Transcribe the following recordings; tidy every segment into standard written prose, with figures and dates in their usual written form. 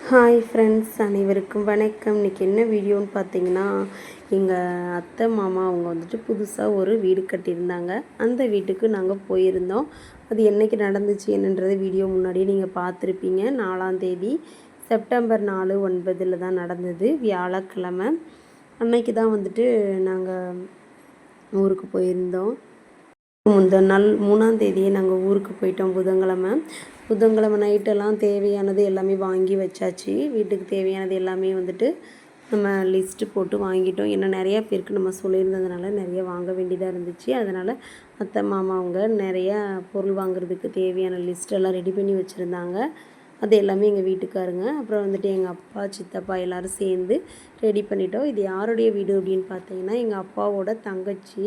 Hi friends, அனைவருக்கும் வணக்கம். இன்றைக்கி என்ன வீடியோன்னு பார்த்தீங்கன்னா, எங்கள் அத்தை மாமா அவங்க வந்துட்டு புதுசாக ஒரு வீடு கட்டியிருந்தாங்க. அந்த வீட்டுக்கு நாங்கள் போயிருந்தோம். அது என்றைக்கு நடந்துச்சு என்னன்றது வீடியோ முன்னாடியே நீங்கள் பார்த்துருப்பீங்க. 4ஆம் தேதி செப்டம்பர் 4, 9 தான் நடந்தது, வியாழக்கிழமை. அன்னைக்கு தான் வந்துட்டு நாங்கள் ஊருக்கு போயிருந்தோம். முந்தின நாள் 3ஆம் தேதியே நாங்கள் ஊருக்கு போயிட்டோம். புதன்கிழமை நைட்டெல்லாம் தேவையானது எல்லாமே வாங்கி வச்சாச்சு. வீட்டுக்கு தேவையானது எல்லாமே வந்துட்டு நம்ம லிஸ்ட்டு போட்டு வாங்கிட்டோம். ஏன்னா நிறையா பேருக்கு நம்ம சொல்லியிருந்ததுனால நிறைய வாங்க வேண்டியதாக இருந்துச்சு. அதனால் அத்தை மாமா அவங்க நிறையா பொருள் வாங்குறதுக்கு தேவையான லிஸ்ட்டெல்லாம் ரெடி பண்ணி வச்சுருந்தாங்க. அது எல்லாமே எங்கள் வீட்டுக்காருங்க, அப்புறம் வந்துட்டு எங்கள் அப்பா, சித்தப்பா எல்லோரும் சேர்ந்து ரெடி பண்ணிட்டோம். இது யாருடைய வீடு அப்படின்னு பார்த்தீங்கன்னா, எங்கள் அப்பாவோட தங்கச்சி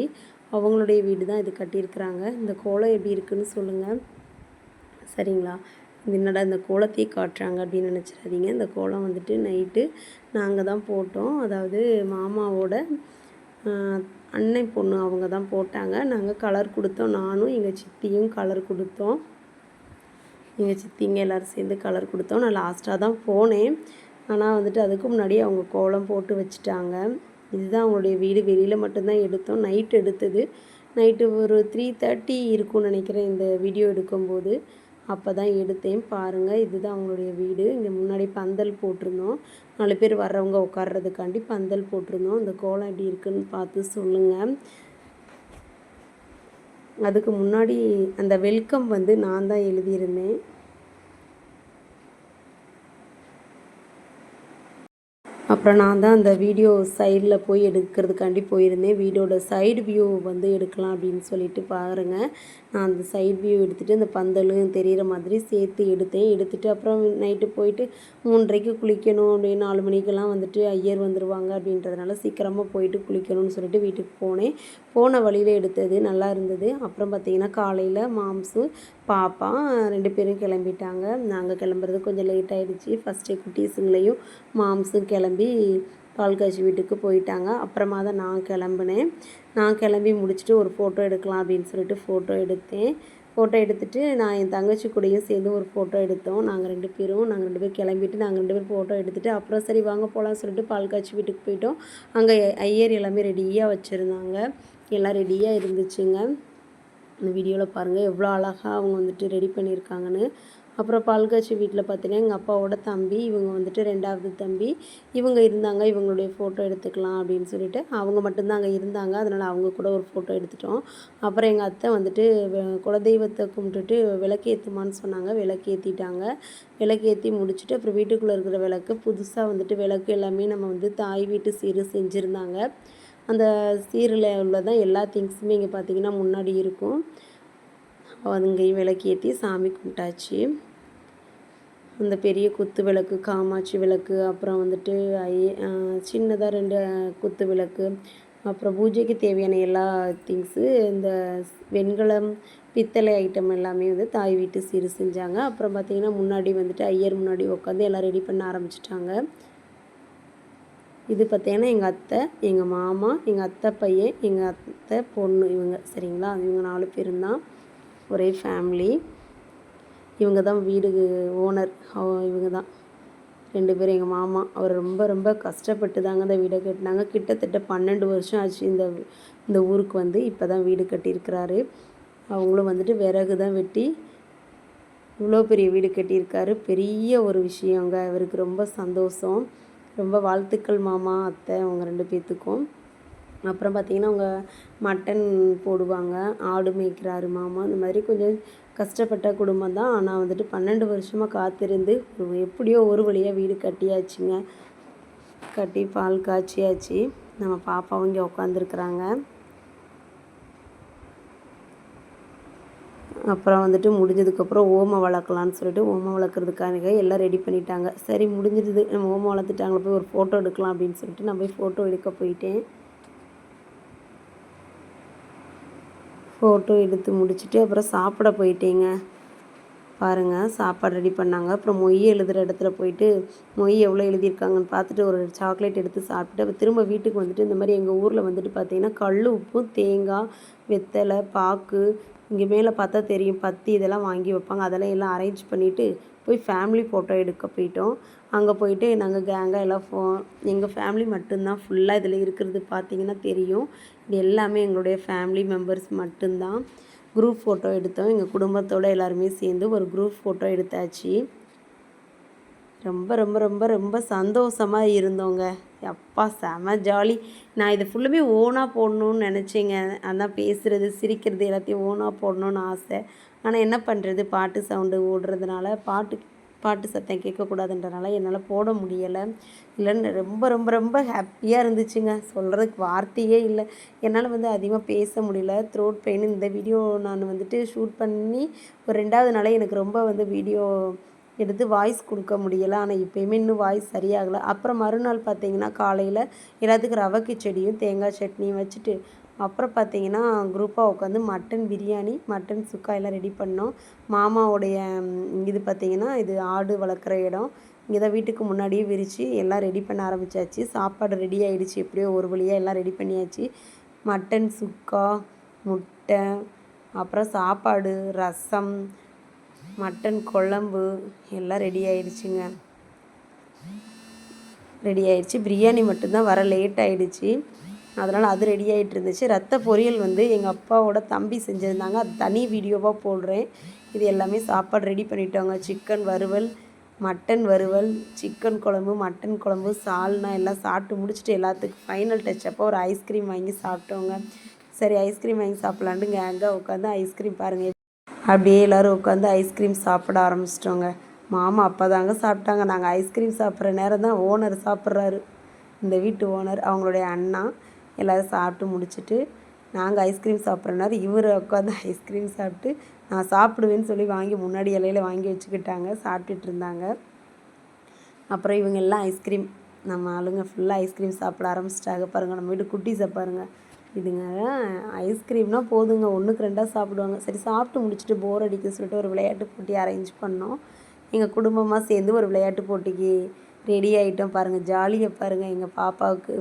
அவங்களுடைய வீடு தான் இது கட்டியிருக்கிறாங்க. இந்த கோலம் எப்படி இருக்குதுன்னு சொல்லுங்கள், சரிங்களா? என்னடா இந்த கோலத்தையே காட்டுறாங்க அப்படின்னு நினச்சிடாதீங்க. இந்த கோலம் வந்துட்டு நைட்டு நாங்கள் தான் போட்டோம். அதாவது மாமாவோட அண்ணன் பொண்ணு அவங்க தான் போட்டாங்க. நாங்கள் கலர் கொடுத்தோம். நானும் எங்கள் சித்தியும் கலர் கொடுத்தோம். எங்கள் சித்திங்க எல்லோரும் சேர்ந்து கலர் கொடுத்தோம். நான் லாஸ்ட்டாக தான் போனேன். ஆனால் வந்துட்டு அதுக்கு முன்னாடியே அவங்க கோலம் போட்டு வச்சுட்டாங்க. இதுதான் அவங்களுடைய வீடு. வெளியில் மட்டும்தான் எடுத்தோம். நைட்டு எடுத்தது. நைட்டு ஒரு 3:30 இருக்கும்னு நினைக்கிறேன் இந்த வீடியோ எடுக்கும்போது. அப்போ தான் எடுத்தேன். பாருங்கள், இதுதான் அவங்களுடைய வீடு. இங்கே முன்னாடி பந்தல் போட்டிருந்தோம். 4 பேர் வர்றவங்க உட்கார்றதுக்காண்டி பந்தல் போட்டிருந்தோம். இந்த கோலம் எப்படி இருக்குதுன்னு பார்த்து சொல்லுங்கள். அதுக்கு முன்னாடி அந்த வெல்கம் வந்து நான் தான் எழுதியிருந்தேன். அப்புறம் நான் தான் அந்த வீடியோ சைடில் போய் எடுக்கிறதுக்காண்டி போயிருந்தேன். வீடியோட சைடு வியூ வந்து எடுக்கலாம் அப்படின்னு சொல்லிட்டு பாருங்கள். நான் அந்த சைடு வியூ எடுத்துகிட்டு அந்த பந்தலும் தெரிகிற மாதிரி சேர்த்து எடுத்துகிட்டு அப்புறம் நைட்டு போயிட்டு 3:30க்கு குளிக்கணும் அப்படின்னு 4 மணிக்கெல்லாம் வந்துட்டு ஐயர் வந்துடுவாங்க அப்படின்றதுனால சீக்கிரமாக போயிட்டு குளிக்கணும்னு சொல்லிட்டு வீட்டுக்கு போனேன். போன வழியில் எடுத்தது நல்லா இருந்தது. அப்புறம் பார்த்திங்கன்னா காலையில் மாம்சு பாப்பா 2 பேரும் கிளம்பிட்டாங்க. நாங்கள் கிளம்புறது கொஞ்சம் லேட் ஆகிடுச்சு. ஃபஸ்ட்டு குட்டீஸுங்களையும் மாம்சும் கிளம்பி பால் காய்ச்சி வீட்டுக்கு போயிட்டாங்க. அப்புறமா தான் நான் கிளம்புனேன். நான் கிளம்பி முடிச்சுட்டு ஒரு ஃபோட்டோ எடுக்கலாம் அப்படின்னு சொல்லிட்டு ஃபோட்டோ எடுத்தேன். ஃபோட்டோ எடுத்துகிட்டு நான் என் தங்கச்சி கூடயும் சேர்ந்து ஒரு ஃபோட்டோ எடுத்தோம். நாங்கள் 2 பேரும் கிளம்பிட்டு நாங்கள் 2 பேரும் ஃபோட்டோ எடுத்துகிட்டு அப்புறம் சரி வாங்க போகலான்னு சொல்லிட்டு பால் காய்ச்சி வீட்டுக்கு போயிட்டோம். அங்கே ஐயர் எல்லாமே ரெடியாக வச்சுருந்தாங்க. எல்லாம் ரெடியாக இருந்துச்சுங்க. இந்த வீடியோவில் பாருங்கள் எவ்வளோ அழகாக அவங்க வந்துட்டு ரெடி பண்ணியிருக்காங்கன்னு. அப்புறம் பால்காட்சி வீட்டில் பார்த்தீங்கன்னா எங்கள் அப்பாவோட தம்பி, இவங்க வந்துட்டு 2வது தம்பி இவங்க இருந்தாங்க. இவங்களுடைய ஃபோட்டோ எடுத்துக்கலாம் அப்படின்னு சொல்லிட்டு அவங்க மட்டும்தான் அங்கே இருந்தாங்க. அதனால் அவங்க கூட ஒரு ஃபோட்டோ எடுத்துட்டோம். அப்புறம் எங்கள் அத்தை வந்துட்டு குலதெய்வத்தை கும்பிட்டுட்டு விளக்கேற்றுமான்னு சொன்னாங்க. விளக்கேற்றிட்டாங்க. விளக்கேற்றி முடிச்சுட்டு அப்புறம் வீட்டுக்குள்ளே இருக்கிற விளக்கு புதுசாக வந்துட்டு விளக்கு எல்லாமே நம்ம வந்து தாய் வீட்டு சீர் செஞ்சுருந்தாங்க. அந்த சீரில் உள்ளதான் எல்லா திங்ஸுமே இங்கே பார்த்திங்கன்னா முன்னாடி இருக்கும். அங்கேயும் விளக்கேற்றி சாமி கும்பிட்டாச்சு. அந்த பெரிய குத்து விளக்கு, காமாட்சி விளக்கு, அப்புறம் வந்துட்டு சின்னதாக 2 குத்து விளக்கு, அப்புறம் பூஜைக்கு தேவையான எல்லா திங்ஸு, இந்த வெண்கலம் பித்தளை ஐட்டம் எல்லாமே வந்து தாய் வீட்டு சீர் செஞ்சாங்க. அப்புறம் பார்த்திங்கன்னா முன்னாடி வந்துட்டு ஐயர் முன்னாடி உட்காந்து எல்லாம் ரெடி பண்ண ஆரம்பிச்சிட்டாங்க. இது பார்த்தீங்கன்னா எங்கள் அத்தை, எங்கள் மாமா, எங்கள் அத்தை பையன், எங்கள் அத்தை பொண்ணு இவங்க, சரிங்களா? இவங்க 4 பேரும் தான் ஒரே ஃபேமிலி. இவங்க தான் வீடு ஓனர். இவங்க தான் 2 பேரும். எங்கள் மாமா அவர் ரொம்ப ரொம்ப கஷ்டப்பட்டு தாங்க அந்த வீடை கட்டினாங்க. கிட்டத்தட்ட 12 வருஷம் ஆச்சு இந்த ஊருக்கு வந்து இப்போ தான் வீடு கட்டியிருக்கிறாரு. அவங்களும் வந்துட்டு விறகு தான் வெட்டி இவ்வளோ பெரிய வீடு கட்டியிருக்காரு. பெரிய ஒரு விஷயங்க. அவருக்கு ரொம்ப சந்தோஷம். ரொம்ப வாழ்த்துக்கள் மாமா, அத்தை அவங்க 2 பேர்த்துக்கும். அப்புறம் பார்த்திங்கன்னா அவங்க மட்டன் போடுவாங்க, ஆடு மேய்க்கிறாரு மாமா. இந்த மாதிரி கொஞ்சம் கஷ்டப்பட்ட குடும்பம் தான். ஆனால் வந்துட்டு 12 வருஷமாக காத்திருந்து எப்படியோ ஒரு வழியாக வீடு கட்டியாச்சுங்க. கட்டி பால் காய்ச்சியாச்சு. நம்ம பாப்பாவும் இங்கே உட்காந்துருக்குறாங்க. அப்புறம் வந்துட்டு முடிஞ்சதுக்கப்புறம் ஓமம் வளர்க்கலான்னு சொல்லிட்டு ஓமம் வளர்க்குறதுக்காக எல்லாம் ரெடி பண்ணிட்டாங்க. சரி முடிஞ்சிடுது, நம்ம ஓமம் வளர்த்துட்டாங்களே போய் ஒரு ஃபோட்டோ எடுக்கலாம் அப்படின்னு சொல்லிட்டு நான் போய் ஃபோட்டோ எடுக்க போயிட்டேன். ஃபோட்டோ எடுத்து முடிச்சுட்டு அப்புறம் சாப்பிட போயிட்டேங்க. பாருங்கள், சாப்பாடு ரெடி பண்ணாங்க. அப்புறம் மொய் எழுதுகிற இடத்துல போயிட்டு மொய் எவ்வளோ எழுதியிருக்காங்கன்னு பார்த்துட்டு ஒரு சாக்லேட் எடுத்து சாப்பிட்டுட்டு அப்புறம் திரும்ப வீட்டுக்கு வந்துட்டு இந்த மாதிரி எங்கள் ஊரில் வந்துட்டு பார்த்திங்கன்னா கல் உப்பு, தேங்காய், வெத்தலை, பாக்கு, இங்கே மேலே பார்த்தா தெரியும் பத்தி இதெல்லாம் வாங்கி வைப்பாங்க. அதெல்லாம் எல்லாம் அரேஞ்ச் பண்ணிவிட்டு போய் ஃபேமிலி ஃபோட்டோ எடுக்க போயிட்டோம். அங்கே போயிட்டு நாங்கள் கேங்காக எல்லாம் எங்கள் ஃபேமிலி மட்டும்தான் ஃபுல்லாக இதில் இருக்கிறது பார்த்தீங்கன்னா தெரியும். இது எல்லாமே எங்களுடைய ஃபேமிலி மெம்பர்ஸ் மட்டும்தான். குரூப் ஃபோட்டோ எடுத்தோம். எங்கள் குடும்பத்தோடு எல்லாருமே சேர்ந்து ஒரு குரூப் ஃபோட்டோ எடுத்தாச்சு. ரொம்ப ரொம்ப ரொம்ப ரொம்ப சந்தோஷமாக இருந்தோங்க. அப்பா செம ஜாலி. நான் இது ஃபுல்லுமே ஓனாக போடணும்னு நினச்சேங்க. அதான் பேசுகிறது சிரிக்கிறது எல்லாத்தையும் ஓனாக போடணும்னு ஆசை. ஆனால் என்ன பண்ணுறது, பாட்டு சவுண்டு ஓடுறதுனால பாட்டு சத்தம் கேட்கக்கூடாதுன்றனால என்னால் போட முடியலை. இல்லைன்னு ரொம்ப ரொம்ப ரொம்ப ஹாப்பியாக இருந்துச்சுங்க. சொல்கிறதுக்கு வார்த்தையே இல்லை. என்னால் அதிகமாக பேச முடியல. Throat pain. இந்த வீடியோ நான் ஷூட் பண்ணி ஒரு 2வது நாளே எனக்கு ரொம்ப வீடியோ எடுத்து வாய்ஸ் கொடுக்க முடியலை. ஆனால் இப்போயுமே இன்னும் வாய்ஸ் சரியாகலை. அப்புறம் மறுநாள் பார்த்திங்கன்னா காலையில் எல்லாத்துக்கும் ரவை கிச்சடியும் தேங்காய் சட்னியும் வச்சுட்டு அப்புறம் பார்த்திங்கன்னா குரூப்பாக உட்காந்து மட்டன் பிரியாணி, மட்டன் சுக்கா எல்லாம் ரெடி பண்ணோம். மாமாவுடைய இது பார்த்திங்கன்னா இது ஆடு வளர்க்குற இடம். இங்கே தான் வீட்டுக்கு முன்னாடியே விரித்து எல்லாம் ரெடி பண்ண ஆரம்பித்தாச்சு. சாப்பாடு ரெடி ஆகிடுச்சு. எப்படியோ ஒரு வழியாக எல்லாம் ரெடி பண்ணியாச்சு. மட்டன் சுக்கா, முட்டை, அப்புறம் சாப்பாடு, ரசம், மட்டன் குழம்பு எல்லாம் ரெடி ஆகிடுச்சுங்க. ரெடி ஆகிடுச்சு. பிரியாணி மட்டும்தான் வர லேட் ஆகிடுச்சு. அதனால் அது ரெடி ஆகிட்டு இருந்துச்சு. ரத்த பொரியல் எங்கள் அப்பாவோட தம்பி செஞ்சுருந்தாங்க. அது தனி வீடியோவாக போடுறேன். இது எல்லாமே சாப்பாடு ரெடி பண்ணிட்டோங்க. சிக்கன் வறுவல், மட்டன் வறுவல், சிக்கன் குழம்பு, மட்டன் குழம்பு, சால்னா எல்லாம் சாப்பிட்டு முடிச்சுட்டு எல்லாத்துக்கும் ஃபைனல் டச் அப்போ ஒரு ஐஸ்கிரீம் வாங்கி சாப்பிட்டோங்க. சரி ஐஸ்கிரீம் வாங்கி சாப்பிட்லான்ட்டு கேங்காக உட்காந்து ஐஸ்கிரீம் பாருங்கள் அப்படியே எல்லோரும் உட்காந்து ஐஸ்கிரீம் சாப்பிட ஆரம்பிச்சிட்டோங்க. மாமா அப்போ தாங்க சாப்பிட்டாங்க. நாங்கள் ஐஸ்கிரீம் சாப்பிட்ற நேரம் தான் ஓனர் சாப்பிட்றாரு. இந்த வீட்டு ஓனர் அவங்களுடைய அண்ணா எல்லோரும் சாப்பிட்டு முடிச்சுட்டு நாங்கள் ஐஸ்கிரீம் சாப்பிட்ற நேரம் இவர் உட்காந்து ஐஸ்கிரீம் சாப்பிட்டு நான் சாப்பிடுவேன்னு சொல்லி வாங்கி முன்னாடி இலையில வாங்கி வச்சுக்கிட்டாங்க. சாப்பிட்டுட்டு இருந்தாங்க. அப்புறம் இவங்க எல்லாம் ஐஸ்கிரீம் நம்ம ஆளுங்க ஃபுல்லாக ஐஸ்கிரீம் சாப்பிட ஆரம்பிச்சிட்டாங்க. பாருங்கள் நம்ம வீட்டு குட்டீஸை பாருங்கள். இதுங்க ஐஸ்கிரீம்னால் போதுங்க 1க்கு 2 சாப்பிடுவாங்க. சரி சாப்பிட்டு முடிச்சுட்டு போர் அடிக்குன்னு சொல்லிட்டு ஒரு விளையாட்டு போட்டி அரேஞ்ச் பண்ணோம். எங்கள் குடும்பமாக சேர்ந்து ஒரு விளையாட்டு போட்டிக்கு ரெடி ஆகிட்டோம். பாருங்கள் ஜாலியாக பாருங்கள் எங்கள் பாப்பாவுக்கு.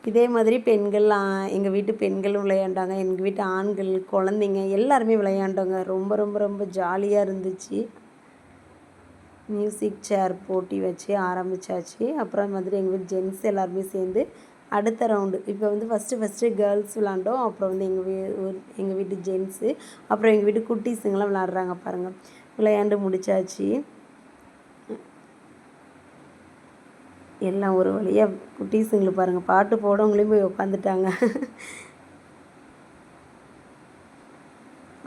இதே மாதிரி பெண்கள்லாம் எங்கள் வீட்டு பெண்களும் விளையாண்டாங்க. எங்கள் வீட்டு ஆண்கள் குழந்தைங்க எல்லாருமே விளையாண்டோங்க. ரொம்ப ரொம்ப ரொம்ப ஜாலியாக இருந்துச்சு. மியூசிக் சேர் போட்டி வச்சு ஆரம்பித்தாச்சு. அப்புறம் எங்கள் வீட்டு ஜென்ட்ஸ் எல்லாருமே சேர்ந்து அடுத்த ரவுண்டு இப்போ ஃபஸ்ட்டு கேர்ள்ஸ் விளாண்டோம். அப்புறம் எங்கள் வீட்டு ஜென்ட்ஸு, அப்புறம் எங்கள் வீட்டு குட்டீஸுங்கெல்லாம் விளாட்றாங்க பாருங்கள். விளையாண்டு முடித்தாச்சு. எல்லாம் ஒரு வழியாக குட்டீஸுங்களுக்கு பாருங்கள் பாட்டு போடவங்களையும் போய் உட்காந்துட்டாங்க.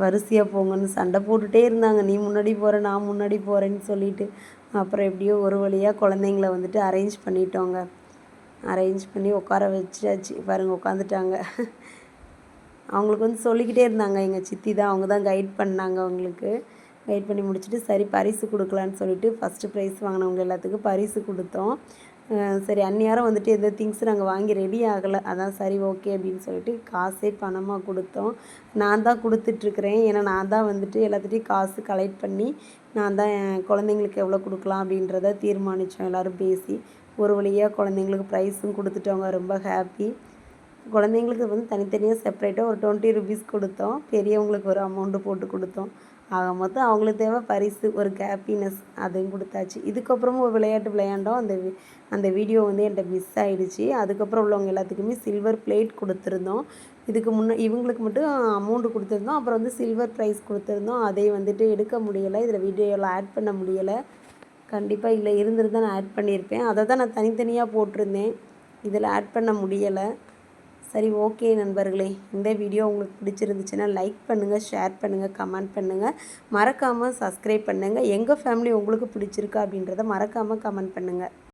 வரிசையாக போங்கன்னு சண்டை போட்டுகிட்டே இருந்தாங்க. நீ முன்னாடி போகிற நான் முன்னாடி போகிறேன்னு சொல்லிட்டு. அப்புறம் எப்படியோ ஒரு வழியாக குழந்தைங்கள அரேஞ்ச் பண்ணிட்டோங்க. அரேஞ்ச் பண்ணி உட்கார வச்சாச்சு. பாருங்கள் உட்காந்துட்டாங்க. அவங்களுக்கு சொல்லிக்கிட்டே இருந்தாங்க. எங்கள் சித்தி தான் அவங்க தான் கைட் பண்ணாங்க. அவங்களுக்கு கைட் பண்ணி முடிச்சுட்டு சரி பரிசு கொடுக்கலான்னு சொல்லிட்டு ஃபஸ்ட்டு ப்ரைஸ் வாங்கினவங்க எல்லாத்துக்கும் பரிசு கொடுத்தோம். சரி அந்நியாரம் எந்த திங்ஸும் நாங்கள் வாங்கி ரெடி ஆகலை. அதான் சரி ஓகே அப்படின்னு சொல்லிட்டு காசே பணமாக கொடுத்தோம். நான் தான் கொடுத்துட்ருக்குறேன். ஏன்னா நான் தான் எல்லாத்துட்டையும் காசு கலெக்ட் பண்ணி நான் தான் என் குழந்தைங்களுக்கு எவ்வளோ கொடுக்கலாம் அப்படின்றத தீர்மானித்தோம் எல்லோரும் பேசி. ஒரு வழியாக குழந்தைங்களுக்கு ப்ரைஸும் கொடுத்துட்டோங்க. ரொம்ப ஹாப்பி. குழந்தைங்களுக்கு தனித்தனியாக செப்பரேட்டாக ஒரு 20 ருபீஸ் கொடுத்தோம். பெரியவங்களுக்கு ஒரு அமௌண்ட்டு போட்டு கொடுத்தோம். ஆக மொத்தம் அவங்களுக்கு தேவை பரிசு, ஒரு ஹாப்பினஸ் அதையும் கொடுத்தாச்சு. இதுக்கப்புறமும் ஒரு விளையாட்டு விளையாண்டோம். அந்த வீடியோ என்கிட்ட மிஸ் ஆகிடுச்சு. அதுக்கப்புறம் உள்ளவங்க எல்லாத்துக்குமே சில்வர் பிளேட் கொடுத்துருந்தோம். இதுக்கு இவங்களுக்கு மட்டும் அமௌண்ட்டு கொடுத்துருந்தோம். அப்புறம் சில்வர் ப்ரைஸ் கொடுத்துருந்தோம். அதை எடுக்க முடியலை. இதில் வீடியோவில் ஆட் பண்ண முடியலை. கண்டிப்பாக இல்லை இருந்திருந்தால் நான் ஆட் பண்ணியிருப்பேன். அதை தான் நான் தனித்தனியாக போட்டிருந்தேன். இதில் ஆட் பண்ண முடியலை. சரி ஓகே நண்பர்களே, இந்த வீடியோ உங்களுக்கு பிடிச்சிருந்துச்சுன்னா லைக் பண்ணுங்கள், ஷேர் பண்ணுங்கள், கமெண்ட் பண்ணுங்கள். மறக்காமல் சப்ஸ்கிரைப் பண்ணுங்கள். எங்கள் ஃபேமிலி உங்களுக்கு பிடிச்சிருக்கா அப்படின்றத மறக்காமல் கமெண்ட் பண்ணுங்கள்.